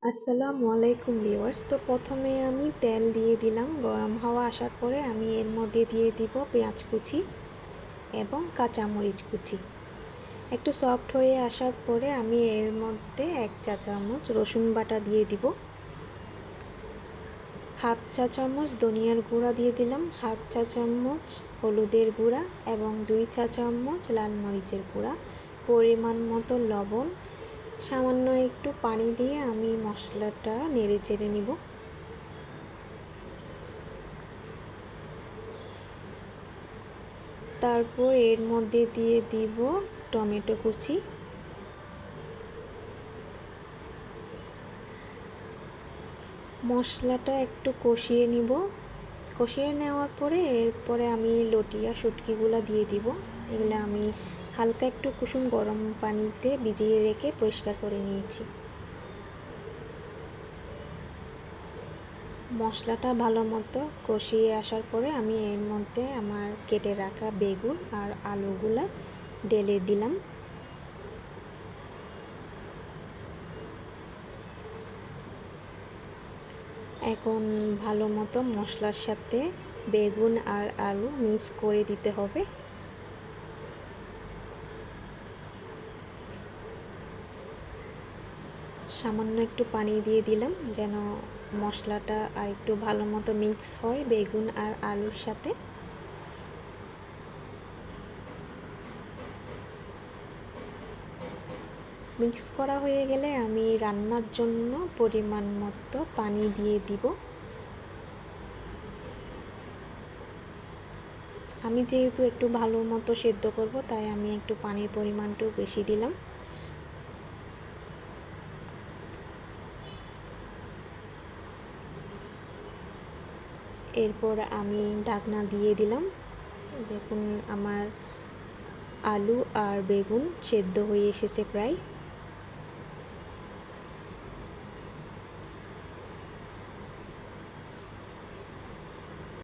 আসসালামু আলাইকুম ভিউয়ার্স। তো প্রথমে আমি তেল দিয়ে দিলাম। গরম হাওয়া আসার পরে আমি এর মধ্যে দিয়ে দিব পেঁয়াজ কুচি এবং কাঁচামরিচ কুচি। একটু সফট হয়ে আসার পরে আমি এর মধ্যে 1 চা চামচ রসুন বাটা দিয়ে দিব, হাফ চা চামচ ধনিয়ার গুঁড়া দিয়ে দিলাম, হাফ চা চামচ হলুদের গুঁড়া এবং 2 চা চামচ লাল মরিচের গুঁড়া, পরিমাণ মতো লবণ, সামান্য একটু পানি দিয়ে আমি মশলাটা নেড়ে চেড়ে নিব। তারপর এর মধ্যে দিয়ে দিব টমেটো কুচি, মশলাটা একটু কষিয়ে নিব। কষিয়ে নেওয়ার পরে এরপরে আমি লটিয়া শুটকিগুলো দিয়ে দিব। এগুলো আমি হালকা একটু কুসুম গরম পানিতে ভিজিয়ে রেখে পরিষ্কার করে নিয়েছি। মশলাটা ভালো মতো কষিয়ে আসার পরে আমি এর মধ্যে আমার কেটে রাখা বেগুন আর আলুগুলা ঢেলে দিলাম। এখন ভালো মতো মশলার সাথে বেগুন আর আলু মিক্স করে দিতে হবে। সামান্য একটু পানি দিয়ে দিলাম যেন মশলাটা আর একটু ভালো মতো মিক্স হয় বেগুন আর আলুর সাথে। মিক্স করা হয়ে গেলে আমি রান্নার জন্য পরিমাণ মতো পানি দিয়ে দিব। আমি যেহেতু একটু ভালো মতো সেদ্ধ করব তাই আমি একটু পানির পরিমাণটাও বেশি দিলাম। এরপর আমি ঢাকনা দিয়ে দিলাম। দেখুন আমার আলু আর বেগুন সেদ্ধ হয়ে এসেছে প্রায়।